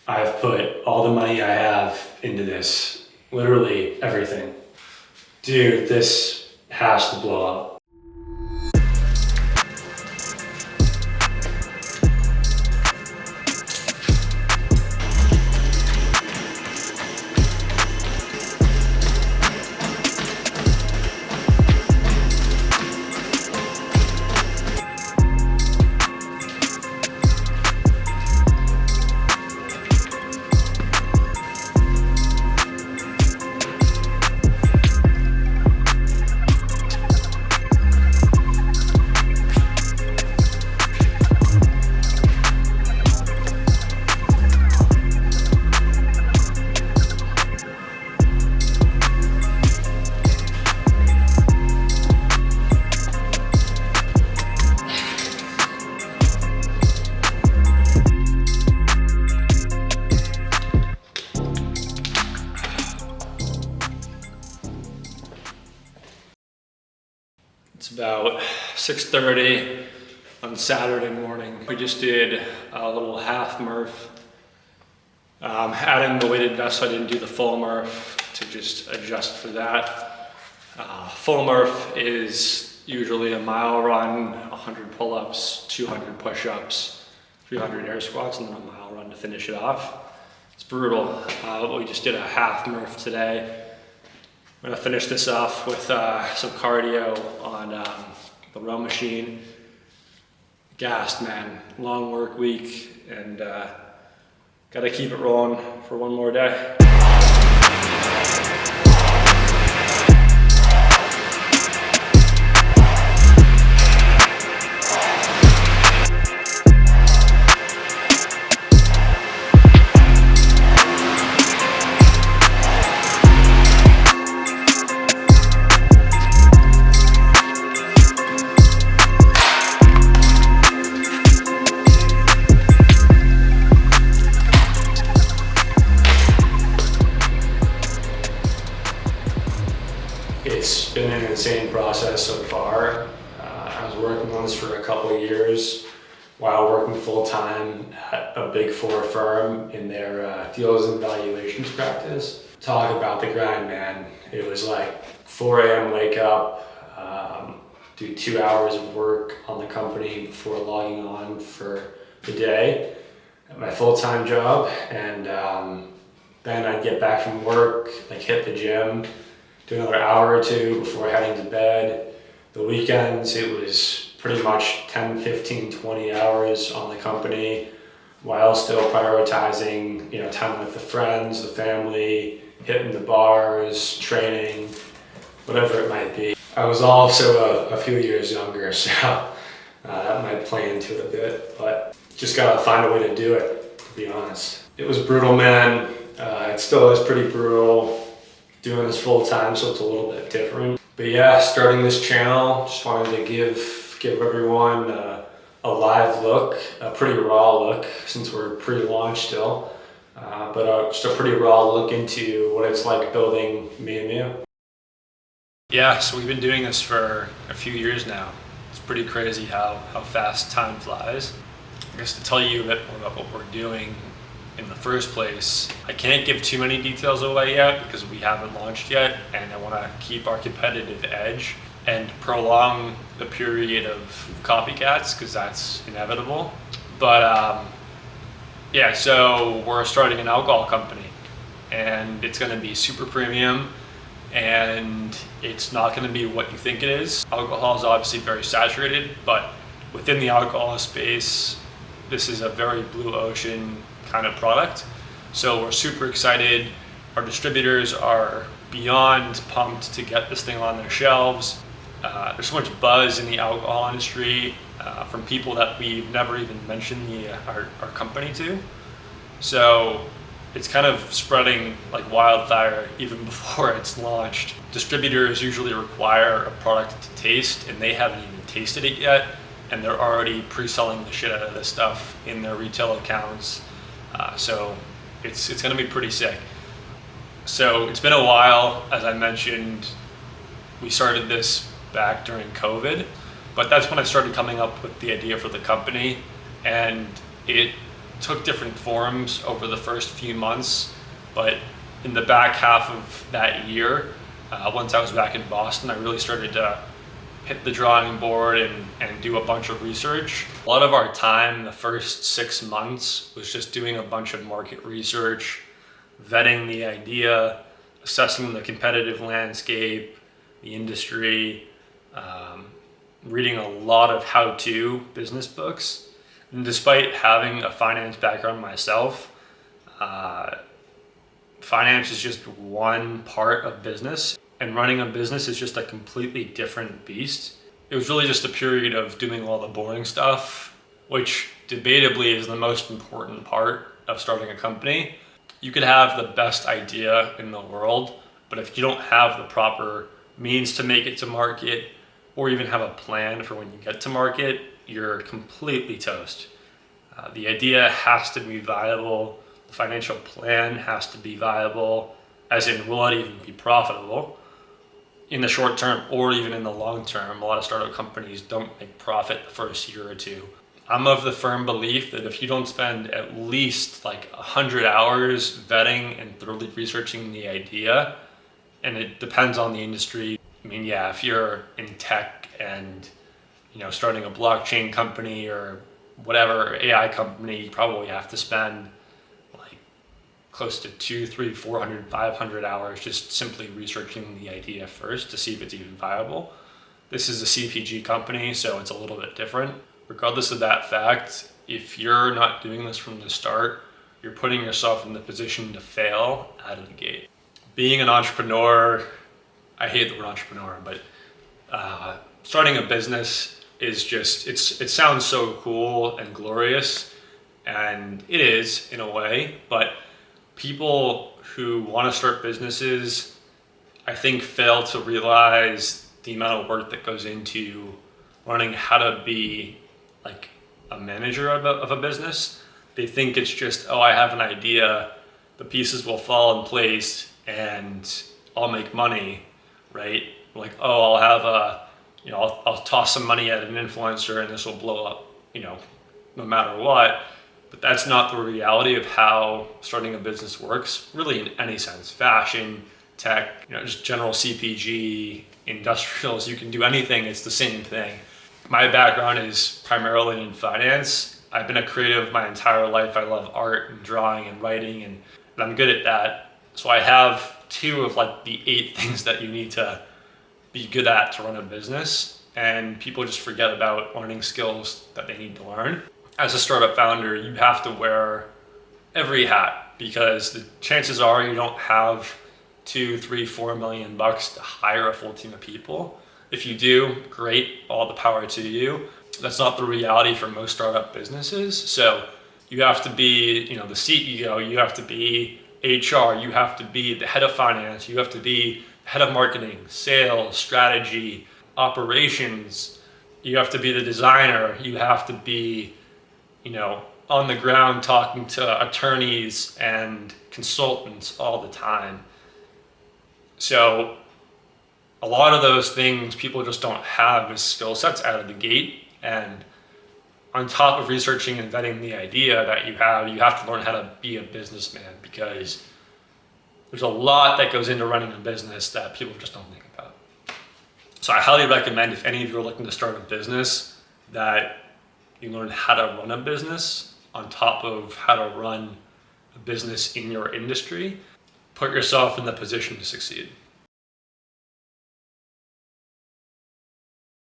I've put all the money I have into this, literally everything. Dude, this has to blow up. It's about 6:30 on Saturday morning. We just did a little half Murph. Adding the weighted vest, so I didn't do the full Murph to just adjust for that. Full Murph is usually a mile run, 100 pull-ups, 200 push-ups, 300 air squats, and then a mile run to finish it off. It's brutal. We just did a half Murph today. I'm gonna finish this off with some cardio on the row machine. Gassed, man. Long work week, and gotta keep it rolling for one more day. It's been an insane process so far. I was working on this for a couple of years while working full-time at a Big Four firm in their deals and valuations practice. Talk about the grind, man. It was like 4 a.m. wake up, do 2 hours of work on the company before logging on for the day at my full-time job, and then I'd get back from work, like hit the gym, do another hour or two before heading to bed. The weekends, it was pretty much 10, 15, 20 hours on the company while still prioritizing, time with the friends, the family, hitting the bars, training, whatever it might be. I was also a few years younger, so that might play into it a bit, but just gotta find a way to do it, to be honest. It was brutal, man. It still is pretty brutal. Doing this full time, so it's a little bit different. But yeah, starting this channel, just wanted to give everyone a live look, a pretty raw look, since we're pre-launch still, but just a pretty raw look into what it's like building Me and Mew. Yeah, so we've been doing this for a few years now. It's pretty crazy how fast time flies. I guess to tell you a bit more about what we're doing in the first place, I can't give too many details away yet because we haven't launched yet, and I want to keep our competitive edge and prolong the period of copycats because that's inevitable. But yeah, so we're starting an alcohol company, and it's going to be super premium, and it's not going to be what you think it is. Alcohol is obviously very saturated, but within the alcohol space, this is a very blue ocean kind of product. So we're super excited. Our distributors are beyond pumped to get this thing on their shelves. There's so much buzz in the alcohol industry from people that we've never even mentioned our company to. So it's kind of spreading like wildfire even before it's launched. Distributors usually require a product to taste, and they haven't even tasted it yet, and they're already pre-selling the shit out of this stuff in their retail accounts. So it's gonna be pretty sick. So it's been a while. As I mentioned, we started this back during COVID, but that's when I started coming up with the idea for the company, and it took different forms over the first few months, but in the back half of that year, once I was back in Boston, I really started to hit the drawing board and do a bunch of research. A lot of our time, the first 6 months, was just doing a bunch of market research, vetting the idea, assessing the competitive landscape, the industry, reading a lot of how-to business books. And despite having a finance background myself, finance is just one part of business, and running a business is just a completely different beast. It was really just a period of doing all the boring stuff, which debatably is the most important part of starting a company. You could have the best idea in the world, but if you don't have the proper means to make it to market, or even have a plan for when you get to market, you're completely toast. The idea has to be viable. The financial plan has to be viable, as in, will it even be profitable in the short term or even in the long term? A lot of startup companies don't make profit the first year or two. I'm of the firm belief that if you don't spend at least like 100 hours vetting and thoroughly researching the idea, and it depends on the industry. I mean, yeah, if you're in tech and starting a blockchain company or whatever AI company, you probably have to spend like close to 200, 300, 400, 500 hours just simply researching the idea first to see if it's even viable. This is a CPG company, so it's a little bit different. Regardless of that fact, if you're not doing this from the start, you're putting yourself in the position to fail out of the gate. Being an entrepreneur, I hate the word entrepreneur, but starting a business is just, it sounds so cool and glorious, and it is in a way, but people who want to start businesses, I think, fail to realize the amount of work that goes into learning how to be like a manager of a business. They think it's just, oh, I have an idea, the pieces will fall in place and I'll make money, right? Like, oh, I'll have I'll toss some money at an influencer and this will blow up, no matter what. But that's not the reality of how starting a business works, really, in any sense. Fashion, tech, just general CPG, industrials, you can do anything, it's the same thing. My background is primarily in finance. I've been a creative my entire life. I love art and drawing and writing, and I'm good at that. So I have 2 of like the 8 things that you need to be good at to run a business, and people just forget about learning skills that they need to learn. As a startup founder, you have to wear every hat, because the chances are you don't have $2, $3, $4 million to hire a full team of people. If you do, great, all the power to you. That's not the reality for most startup businesses. So you have to be, the CEO, you have to be HR, you have to be the head of finance, you have to be head of marketing, sales, strategy, operations. You have to be the designer. You have to be, on the ground talking to attorneys and consultants all the time. So a lot of those things people just don't have as skill sets out of the gate. And on top of researching and vetting the idea that you have to learn how to be a businessman, because there's a lot that goes into running a business that people just don't think about. So I highly recommend, if any of you are looking to start a business, that you learn how to run a business on top of how to run a business in your industry. Put yourself in the position to succeed.